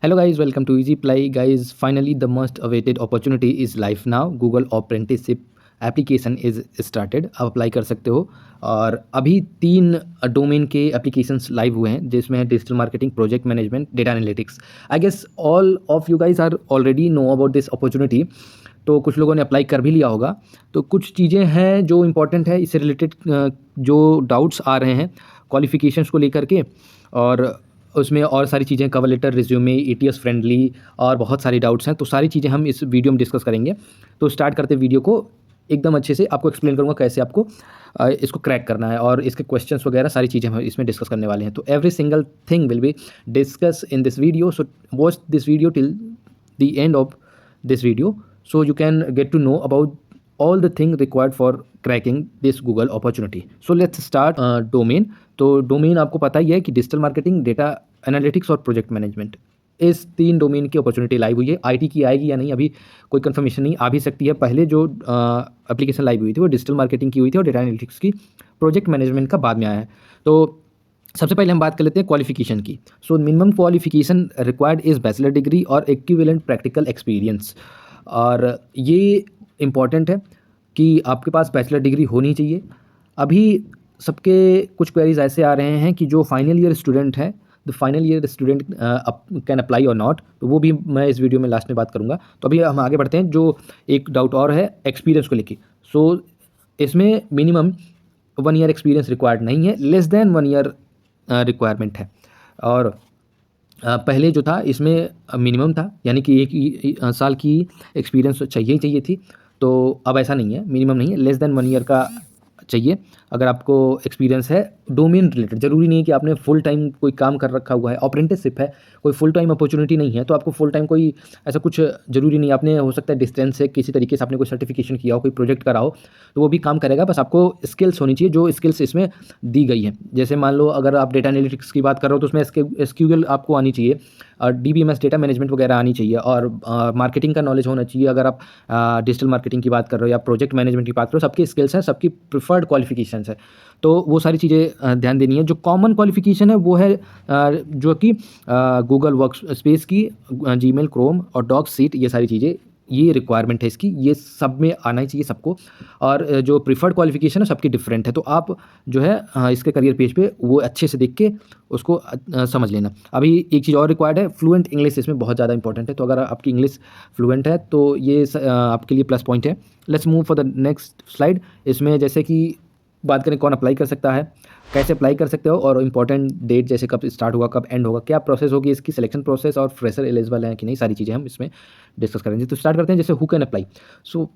Hello guys, welcome to Easy Play. Guys, finally the most awaited opportunity is live now. Google Apprenticeship application is started. आप apply कर सकते हो और अभी 3 domain के applications live हुए हैं जिसमें है digital marketing, project management, data analytics. I guess all of you guys are already know about this opportunity. तो कुछ लोगों ने अप्लाई कर भी लिया होगा. तो कुछ चीज़ें हैं जो इम्पोर्टेंट है इससे रिलेटेड, जो डाउट्स आ रहे हैं क्वालिफिकेशंस को लेकर के, और उसमें और सारी चीज़ें, cover letter, resume, ATS friendly और बहुत सारी डाउट्स हैं. तो सारी चीज़ें हम इस वीडियो में डिस्कस करेंगे. तो स्टार्ट करते वीडियो को. एकदम अच्छे से आपको एक्सप्लेन करूँगा कैसे आपको इसको क्रैक करना है और इसके क्वेश्चंस वगैरह सारी चीज़ें हम इसमें डिस्कस करने वाले हैं. तो every single thing will be discuss in this video. So watch this video till the end of this video so you can get to know about all the thing required for cracking this Google opportunity. So let's start domain. तो domain आपको पता ही है कि digital marketing, data analytics और project management, इस 3 domain की opportunity live हुई है. आईटी की आएगी या नहीं अभी कोई कंफर्मेशन नहीं, आ भी सकती है. पहले जो एप्लीकेशन लाइव हुई थी वो डिजिटल मार्केटिंग की हुई थी और डेटा एनालिटिक्स की. प्रोजेक्ट मैनेजमेंट का बाद में आया है. तो सबसे पहले हम बात कर लेते हैं क्वालिफिकेशन की. So minimum qualification required is bachelor degree और इक्विवेलेंट प्रैक्टिकल एक्सपीरियंस. और ये इम्पॉर्टेंट है कि आपके पास बैचलर डिग्री होनी चाहिए. अभी सबके कुछ क्वेरीज ऐसे आ रहे हैं कि जो फाइनल ईयर स्टूडेंट है, the final year student can apply और नॉट. तो वो भी मैं इस वीडियो में लास्ट में बात करूँगा. तो अभी हम आगे बढ़ते हैं. जो एक डाउट और है एक्सपीरियंस को लेके. सो इसमें मिनिमम 1 ईयर एक्सपीरियंस रिक्वायर्ड नहीं है, लेस देन 1 ईयर रिक्वायरमेंट है. और पहले जो था इसमें मिनिमम था, यानी कि 1 साल की एक्सपीरियंस चाहिए ही चाहिए थी. तो अब ऐसा नहीं है, मिनिमम नहीं है, लेस देन 1 ईयर का चाहिए. अगर आपको एक्सपीरियंस है डोमेन रिलेटेड, ज़रूरी नहीं है कि आपने फुल टाइम कोई काम कर रखा हुआ है. अप्रेंटिसशिप है, कोई फुल टाइम अपॉर्चुनिटी नहीं है, तो आपको फुल टाइम कोई ऐसा कुछ ज़रूरी नहीं. आपने हो सकता है डिस्टेंस से किसी तरीके से आपने कोई सर्टिफिकेशन किया हो, कोई प्रोजेक्ट करा हो, तो वो भी काम करेगा. बस आपको स्किल्स होनी चाहिए जो स्किल्स इसमें दी गई हैं. जैसे मान लो अगर आप डेटा एनालिटिक्स की बात कर रहे हो तो उसमें एसक्यूएल आपको आनी चाहिए, और डीबीएमएस डेटा मैनेजमेंट वगैरह आनी चाहिए, और मार्केटिंग का नॉलेज होना चाहिए. अगर आप डिजिटल मार्केटिंग की बात कर रहे हो या प्रोजेक्ट मैनेजमेंट की बात कर रहे हो, सबकी स्किल्स हैं, सबकी प्रिफर्ड क्वालिफिकेशंस है. तो वो सारी चीज़ें ध्यान देनी है. जो कॉमन क्वालिफिकेशन है वो है जो कि गूगल वर्क स्पेस की, जीमेल, क्रोम और डॉक सीट, ये सारी चीज़ें, ये रिक्वायरमेंट है इसकी. ये सब में आना ही चाहिए सबको. और जो प्रीफर्ड क्वालिफिकेशन है सबकी डिफरेंट है. तो आप जो है इसके करियर पेज पे वो अच्छे से देख के उसको समझ लेना. अभी एक चीज़ और रिक्वायर्ड है, फ्लुएंट इंग्लिश इसमें बहुत ज़्यादा इंपॉर्टेंट है. तो अगर आपकी इंग्लिश फ्लुएंट है तो ये आपके लिए प्लस पॉइंट है. Let's move for the next slide. इसमें जैसे कि बात करें कौन अप्लाई कर सकता है, कैसे अप्लाई कर सकते हो, और इंपॉर्टेंट डेट जैसे कब स्टार्ट होगा, कब एंड होगा, क्या प्रोसेस होगी इसकी, सिलेक्शन प्रोसेस, और फ्रेशर एलिजिबल है कि नहीं, सारी चीज़ें हम इसमें डिस्कस करेंगे. तो स्टार्ट करते हैं. जैसे who can apply. So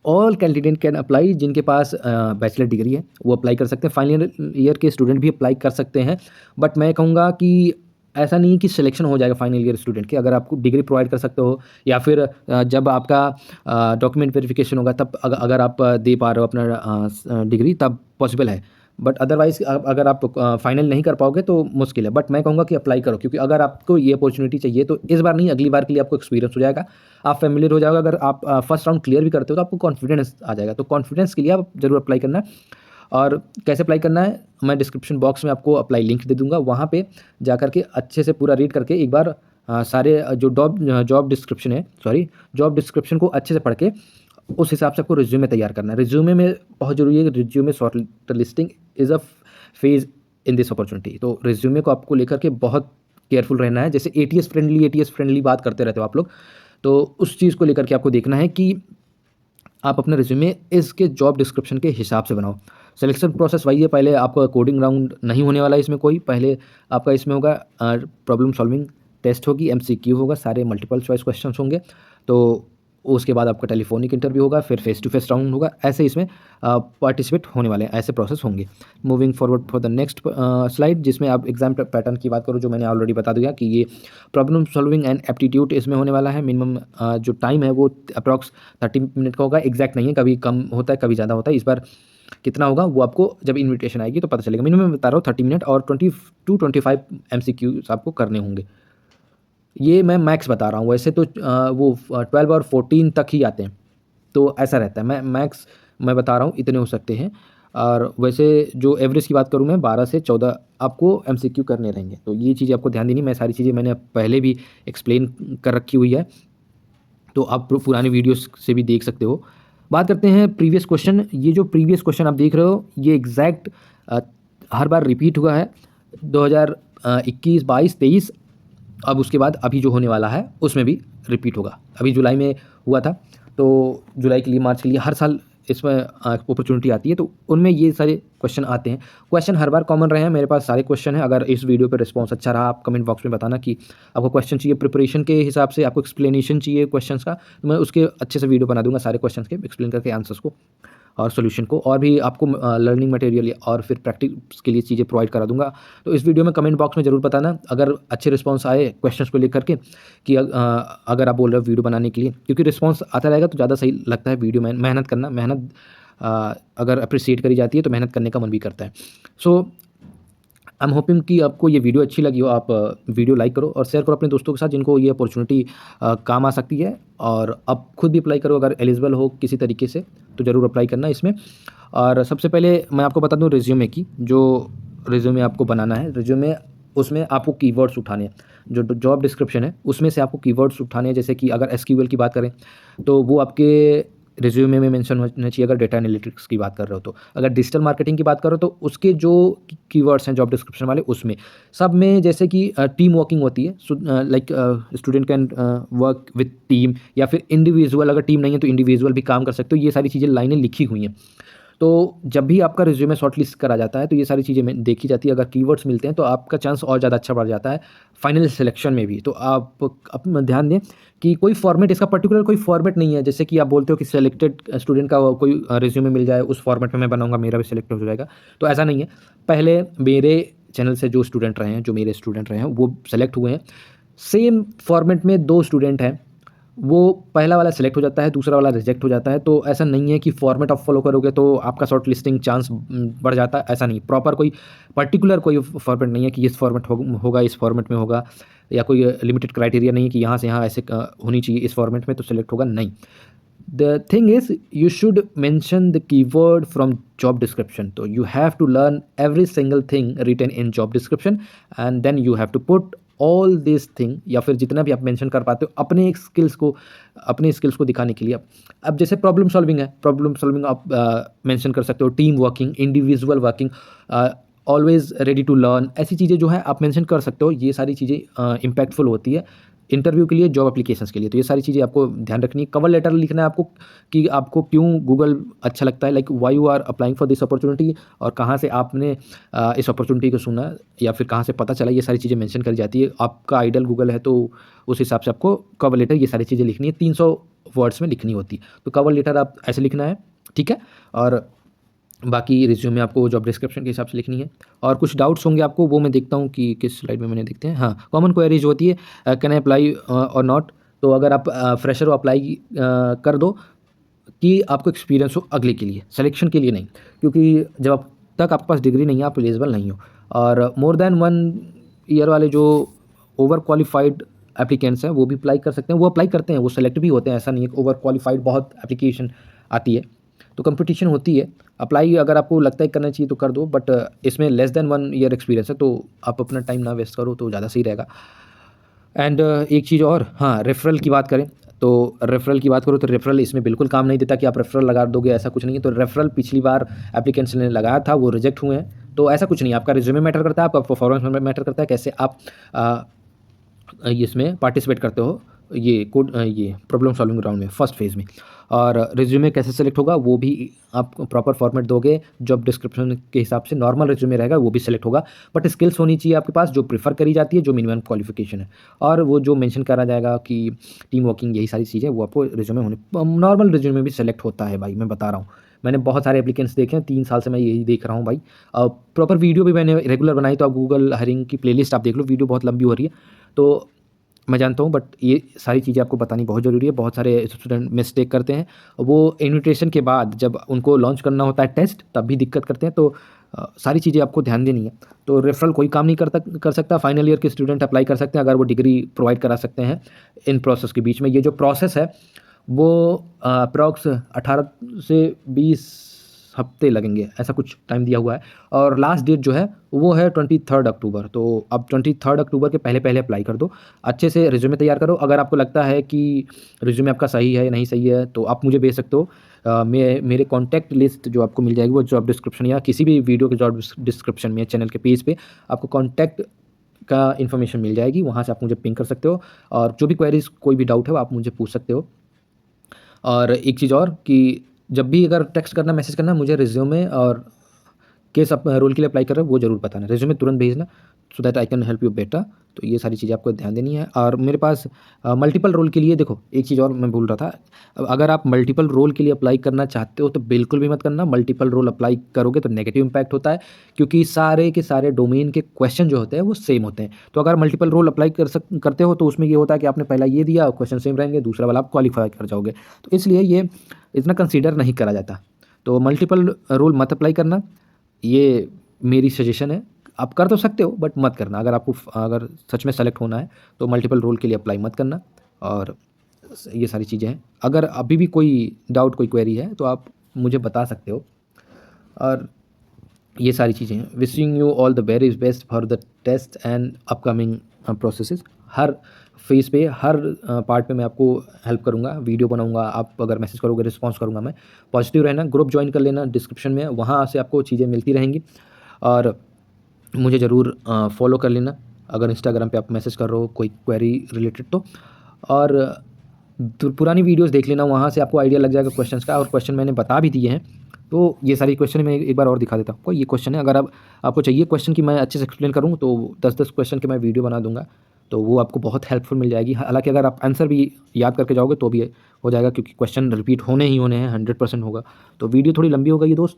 all candidate can apply. जिनके पास बैचलर डिग्री है वो अप्लाई कर सकते हैं. फाइनल ईयर के स्टूडेंट भी अप्लाई कर सकते हैं. बट मैं कहूँगा कि ऐसा नहीं कि सिलेक्शन हो जाएगा फाइनल ईयर स्टूडेंट के. अगर आपको डिग्री प्रोवाइड कर सकते हो, या फिर जब आपका डॉक्यूमेंट वेरिफिकेशन होगा तब अगर आप दे पा रहे हो अपना डिग्री, तब पॉसिबल है. बट अदरवाइज अगर आप फाइनल नहीं कर पाओगे तो मुश्किल है. बट मैं कहूँगा कि अप्लाई करो, क्योंकि अगर आपको ये अपॉर्चुनिटी चाहिए तो इस बार नहीं, अगली बार के लिए आपको एक्सपीरियंस हो जाएगा, आप फेमिलियर हो जाओगे. अगर आप फर्स्ट राउंड क्लियर भी करते हो तो आपको कॉन्फिडेंस आ जाएगा. तो कॉन्फिडेंस के लिए आप जरूर अप्लाई करना है. और कैसे अप्लाई करना है, मैं डिस्क्रिप्शन बॉक्स में आपको अप्लाई लिंक दे दूंगा. वहाँ पे जा करके अच्छे से पूरा रीड करके एक बार सारे जो जॉब डिस्क्रिप्शन को अच्छे से पढ़ के उस हिसाब से आपको रिज्यूमे तैयार करना है. रिज्यूमे में बहुत जरूरी है कि resume short listing is a phase in this opportunity. तो रिज्यूमे को आपको लेकर के बहुत केयरफुल रहना है. जैसे एटीएस फ्रेंडली बात करते रहते हो आप लोग, तो उस चीज़ को लेकर के आपको देखना है कि आप अपना रिज्यूमे इसके जॉब डिस्क्रिप्शन के हिसाब से बनाओ. सिलेक्शन प्रोसेस वही है, पहले आपका कोडिंग राउंड नहीं होने वाला है इसमें कोई. पहले आपका इसमें होगा प्रॉब्लम सॉल्विंग टेस्ट होगी, एमसीक्यू होगा, सारे मल्टीपल चॉइस क्वेश्चंस होंगे. तो उसके बाद आपका टेलीफोनिक इंटरव्यू होगा, फिर फेस टू फेस राउंड होगा. ऐसे इसमें पार्टिसिपेट होने वाले हैं, ऐसे प्रोसेस होंगे. Moving forward for the next slide, जिसमें आप एग्जाम पैटर्न की बात करो, जो मैंने ऑलरेडी बता दिया कि ये प्रॉब्लम सॉल्विंग एंड एप्टीट्यूड इसमें होने वाला है. मिनिमम जो टाइम है वो अप्रॉक्स 30 मिनट का होगा. एग्जैक्ट नहीं है, कभी कम होता है कभी ज़्यादा होता है. इस बार कितना होगा वो आपको जब इन्विटेशन आएगी तो पता चलेगा. मिनिमम बता रहा हूँ 30 मिनट, और 20 to 25 MCQs आपको करने होंगे. ये मैं मैक्स बता रहा हूँ, वैसे तो वो 12 और 14 तक ही आते हैं. तो ऐसा रहता है, मैं मैक्स मैं बता रहा हूँ, इतने हो सकते हैं. और वैसे जो एवरेज की बात करूँ मैं 12 से 14 आपको एमसीक्यू करने रहेंगे। तो ये चीज़ें आपको ध्यान देनी, मैं सारी चीज़ें मैंने पहले भी एक्सप्लेन कर रखी हुई है, तो आप पुरानी वीडियोस से भी देख सकते हो। बात करते हैं प्रीवियस क्वेश्चन। ये जो प्रीवियस क्वेश्चन आप देख रहे हो ये एग्जैक्ट हर बार रिपीट हुआ है 2021, 22, 23, अब उसके बाद अभी जो होने वाला है उसमें भी रिपीट होगा। अभी जुलाई में हुआ था, तो जुलाई के लिए, मार्च के लिए हर साल इसमें अपॉर्चुनिटी आती है, तो उनमें ये सारे क्वेश्चन आते हैं। क्वेश्चन हर बार कॉमन रहे हैं, मेरे पास सारे क्वेश्चन हैं। अगर इस वीडियो पे रिस्पांस अच्छा रहा, आप कमेंट बॉक्स में बताना कि आपको क्वेश्चन चाहिए प्रिपरेशन के हिसाब से, आपको एक्सप्लेनेशन चाहिए क्वेश्चंस का, तो मैं उसके अच्छे से वीडियो बना दूंगा सारे क्वेश्चंस के, एक्सप्लेन करके आंसर्स को और सॉल्यूशन को, और भी आपको लर्निंग मटेरियल और फिर प्रैक्टिस के लिए चीज़ें प्रोवाइड करा दूंगा। तो इस वीडियो में कमेंट बॉक्स में ज़रूर बताना अगर अच्छे रिस्पांस आए क्वेश्चंस को लेकर के, कि अगर आप बोल रहे हो वीडियो बनाने के लिए, क्योंकि रिस्पांस आता रहेगा तो ज़्यादा सही लगता है वीडियो में मेहनत करना। मेहनत अगर अप्रिशिएट करी जाती है तो मेहनत करने का मन भी करता है। सो आई एम होपिंग कि आपको ये वीडियो अच्छी लगी हो। आप वीडियो लाइक करो और शेयर करो अपने दोस्तों के साथ जिनको ये अपॉर्चुनिटी काम आ सकती है, और आप खुद भी अप्लाई करो अगर एलिजिबल हो किसी तरीके से, तो ज़रूर अप्लाई करना इसमें। और सबसे पहले मैं आपको बता दूं रिज्यूमे की, जो रिज्यूमे आपको बनाना है, रिज्यूमे उसमें आपको कीवर्ड्स उठाने हैं। जो जॉब डिस्क्रिप्शन है उसमें से आपको कीवर्ड्स उठाने हैं, जैसे कि अगर एसक्यूएल की बात करें तो वो आपके रिज्यूमे में मेंशन होना चाहिए। अगर डेटा एनालिटिक्स की बात कर रहे हो तो, अगर डिजिटल मार्केटिंग की बात करो तो उसके जो कीवर्ड्स हैं जॉब डिस्क्रिप्शन वाले, उसमें सब में जैसे कि टीम वर्किंग होती है, like student can work with team, या फिर इंडिविजुअल, अगर टीम नहीं है तो इंडिविजुअल भी काम कर सकते हो। ये सारी चीज़ें लाइनें लिखी हुई हैं। तो जब भी आपका रिज्यूमे शॉर्टलिस्ट करा जाता है तो ये सारी चीज़ें देखी जाती है। अगर कीवर्ड्स मिलते हैं तो आपका चांस और ज़्यादा अच्छा बढ़ जाता है फाइनल सिलेक्शन में भी। तो आप ध्यान दें कि कोई फॉर्मेट, इसका पर्टिकुलर कोई फॉर्मेट नहीं है, जैसे कि आप बोलते हो कि सिलेक्टेड स्टूडेंट का कोई रिज्यूमे मिल जाए उस फॉर्मेट में मैं बनाऊंगा मेरा भी सिलेक्ट हो जाएगा, तो ऐसा नहीं है। पहले मेरे चैनल से जो स्टूडेंट रहे हैं, जो मेरे स्टूडेंट रहे हैं वो सेलेक्ट हुए हैं, सेम फॉर्मेट में 2 स्टूडेंट हैं, वो पहला वाला सेलेक्ट हो जाता है, दूसरा वाला रिजेक्ट हो जाता है। तो ऐसा नहीं है कि फॉर्मेट आप फॉलो करोगे तो आपका शॉर्ट लिस्टिंग चांस बढ़ जाता है, ऐसा नहीं। प्रॉपर कोई पर्टिकुलर कोई फॉर्मेट नहीं है कि इस फॉर्मेट होगा, इस फॉर्मेट में होगा, या कोई लिमिटेड क्राइटेरिया नहीं है कि यहाँ से यहाँ ऐसे होनी चाहिए इस फॉर्मेट में तो सिलेक्ट होगा, नहीं। The thing is, you should mention the keyword from job description. So you have to learn every single thing written in job description, and then you have to put all these thing, या फिर जितना भी आप mention कर पाते हो अपने skills को दिखाने के लिए। अब जैसे प्रॉब्लम सॉल्विंग है, प्रॉब्लम सॉल्विंग आप मेंशन कर सकते हो, team working, individual working, always ready to learn, ऐसी चीज़ें जो है आप मेंशन कर सकते हो। ये सारी चीज़ें इम्पैक्टफुल होती है इंटरव्यू के लिए, जॉब एप्लीकेशंस के लिए। तो ये सारी चीज़ें आपको ध्यान रखनी है। कवर लेटर लिखना है आपको कि आपको क्यों गूगल अच्छा लगता है, like why you are applying for this opportunity, और कहाँ से आपने इस अपॉर्चुनिटी को सुना या फिर कहाँ से पता चला, ये सारी चीज़ें मेंशन करी जाती है। आपका आइडल गूगल है तो उस हिसाब से आपको कवर लेटर ये सारी चीज़ें लिखनी है, 300 वर्ड्स में लिखनी होती है। तो कवर लेटर आप ऐसे लिखना है, ठीक है। और बाकी रिज्यूमे आपको जॉब डिस्क्रिप्शन के हिसाब से लिखनी है। और कुछ डाउट्स होंगे आपको, वो मैं देखता हूँ कि किस स्लाइड में मैंने देखते हैं। हाँ, कॉमन क्वेरीज होती है, कैन आई अप्लाई और नॉट। तो अगर आप फ्रेशर हो अप्लाई कर दो कि आपको एक्सपीरियंस हो अगले के लिए, सिलेक्शन के लिए नहीं, क्योंकि जब अब तक आपके पास डिग्री नहीं है आप एलिजिबल नहीं हो। और मोर देन 1 ईयर वाले जो ओवर क्वालिफाइड एप्लीकेंट्स हैं वो भी अप्लाई कर सकते हैं, वो अप्लाई करते हैं, वो सेलेक्ट भी होते हैं। ऐसा नहीं है कि ओवर क्वालिफाइड बहुत एप्लीकेशन आती है, तो कंपटीशन होती है। अप्लाई अगर आपको लगता है करना चाहिए तो कर दो, बट इसमें लेस देन 1 ईयर एक्सपीरियंस है तो आप अपना टाइम ना वेस्ट करो तो ज़्यादा सही रहेगा। एंड एक चीज़ और, हाँ, रेफरल की बात करें तो रेफरल की बात करो तो रेफरल इसमें बिल्कुल काम नहीं देता कि आप रेफरल लगा दोगे, ऐसा कुछ नहीं है। तो रेफरल पिछली बार एप्लीकेंट्स ने लगाया था, वो रिजेक्ट हुए हैं, तो ऐसा कुछ नहीं है। आपका रिज्यूमे मैटर करता है, आपका परफॉर्मेंस मैटर करता है, कैसे आप इसमें पार्टिसिपेट करते हो ये प्रॉब्लम सॉल्विंग राउंड में फर्स्ट फेज़ में। और रिज्यूमे कैसे सेलेक्ट होगा वो भी आप प्रॉपर फॉर्मेट दोगे, जॉब डिस्क्रिप्शन के हिसाब से नॉर्मल रिज्यूमे रहेगा वो भी सेलेक्ट होगा। बट स्किल्स होनी चाहिए आपके पास जो प्रीफर करी जाती है, जो मिनिमम क्वालिफिकेशन है, और वो जो मेंशन करा जाएगा कि टीम वर्किंग, यही सारी चीज़ें वो आपको रिज्यूमे होने, नॉर्मल रिज्यूमे भी सेलेक्ट होता है भाई, मैं बता रहा हूँ। मैंने बहुत सारे एप्लीकेंट्स देखे हैं, 3 साल से मैं यही देख रहा हूँ भाई। प्रॉपर वीडियो भी मैंने रेगुलर बनाई, तो आप गूगल हायरिंग की प्लेलिस्ट आप देख लो, वीडियो बहुत लंबी हो रही है तो मैं जानता हूँ, बट ये सारी चीज़ें आपको बतानी बहुत ज़रूरी है। बहुत सारे स्टूडेंट मिस्टेक करते हैं, वो इन्विटेशन के बाद जब उनको लॉन्च करना होता है टेस्ट तब भी दिक्कत करते हैं। तो सारी चीज़ें आपको ध्यान देनी है। तो रेफरल कोई काम नहीं कर सकता, फाइनल ईयर के स्टूडेंट अप्लाई कर सकते हैं अगर वो डिग्री प्रोवाइड करा सकते हैं इन प्रोसेस के बीच में। ये जो प्रोसेस है वो अप्रॉक्स 18 से 20 हफ्ते लगेंगे, ऐसा कुछ टाइम दिया हुआ है। और लास्ट डेट जो है वो है 23 अक्टूबर। तो अब 23 अक्टूबर के पहले पहले अप्लाई कर दो। अच्छे से रिज्यूमे तैयार करो। अगर आपको लगता है कि रिज्यूमे आपका सही है या नहीं सही है तो आप मुझे भेज सकते हो। मेरे कॉन्टैक्ट लिस्ट जो आपको मिल जाएगी वो जॉब डिस्क्रिप्शन या किसी भी वीडियो के जॉब डिस्क्रिप्शन में, चैनल के पेज पे आपको कॉन्टैक्ट का इन्फॉर्मेशन मिल जाएगी, वहाँ से आप मुझे पिंग कर सकते हो। और जो भी क्वेरीज, कोई भी डाउट है वो आप मुझे पूछ सकते हो। और एक चीज़ और कि जब भी अगर टेक्स्ट करना, मैसेज करना, मुझे रिज्यूमे और किस आप रोल के लिए अप्लाई कर रहे हो वो ज़रूर बताना। रिज्यूमे तुरंत भेजना so that I can help you better. तो ये सारी चीज़ें आपको ध्यान देनी है। और मेरे पास मल्टीपल रोल के लिए, देखो एक चीज़ और मैं भूल रहा था, अगर आप मल्टीपल रोल के लिए अप्लाई करना चाहते हो तो बिल्कुल भी मत करना। मल्टीपल रोल अप्लाई करोगे तो नेगेटिव इम्पैक्ट होता है, क्योंकि सारे के सारे डोमेन के क्वेश्चन जो होते हैं वो सेम होते हैं। तो अगर मल्टीपल रोल अप्लाई करते हो तो उसमें ये होता है कि आपने पहला ये दिया, क्वेश्चन सेम रहेंगे, दूसरा वाला आप क्वालिफाई कर जाओगे। तो इसलिए ये इतना कंसीडर नहीं करा जाता। तो मल्टीपल रोल मत अप्लाई करना, ये मेरी सजेशन है। आप कर तो सकते हो बट मत करना। अगर सच में सेलेक्ट होना है तो मल्टीपल रोल के लिए अप्लाई मत करना। और ये सारी चीज़ें हैं। अगर अभी भी कोई डाउट, कोई क्वेरी है तो आप मुझे बता सकते हो। और ये सारी चीज़ें हैं। Wishing you all the very best for the test and upcoming processes. हर फेज़ पे, हर पार्ट पे मैं आपको हेल्प करूँगा, वीडियो बनाऊँगा। आप अगर मैसेज करोगे रिस्पॉन्स करूँगा मैं। पॉजिटिव रहना, ग्रुप ज्वाइन कर लेना डिस्क्रिप्शन में, वहाँ से आपको चीज़ें मिलती रहेंगी। और मुझे ज़रूर फॉलो कर लेना अगर इंस्टाग्राम पे आप मैसेज कर रहे हो कोई क्वेरी रिलेटेड तो। और पुरानी वीडियोस देख लेना, वहाँ से आपको आइडिया लग जाएगा क्वेश्चंस का। और क्वेश्चन मैंने बता भी दिए हैं। तो ये सारी क्वेश्चन मैं एक बार और दिखा देता हूँ आपको। ये क्वेश्चन है, अगर आपको चाहिए क्वेश्चन की मैं अच्छे से एक्सप्लेन करूँ तो 10-10 क्वेश्चन के मैं वीडियो बना दूंगा, तो वो आपको बहुत हेल्पफुल मिल जाएगी। हालांकि अगर आप आंसर भी याद करके जाओगे तो भी हो जाएगा, क्योंकि क्वेश्चन रिपीट होने ही होने हैं, 100% होगा। तो वीडियो थोड़ी लंबी हो गई दोस्त,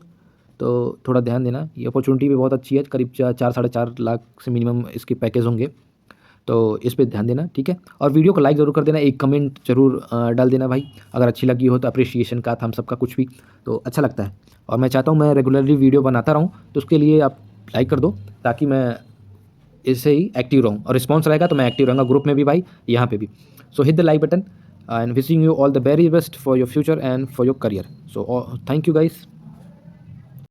तो थोड़ा ध्यान देना। ये अपॉर्चुनिटी भी बहुत अच्छी है, करीब 4-4.5 लाख से मिनिमम इसके पैकेज होंगे, तो इस पे ध्यान देना, ठीक है। और वीडियो को लाइक ज़रूर कर देना, एक कमेंट ज़रूर डाल देना भाई, अगर अच्छी लगी हो तो, अप्रिशिएशन का, थम्स अप का, कुछ भी तो अच्छा लगता है। और मैं चाहता हूँ मैं रेगुलरली वीडियो बनाता रहूँ, तो उसके लिए आप लाइक कर दो ताकि मैं इससे ही एक्टिव रहूँ। और रिस्पॉन्स रहेगा तो मैं एक्टिव रहूँगा, ग्रुप में भी भाई, यहाँ पे भी। सो hit the like button and wishing you all the very best for your future and for your career. So thank you guys.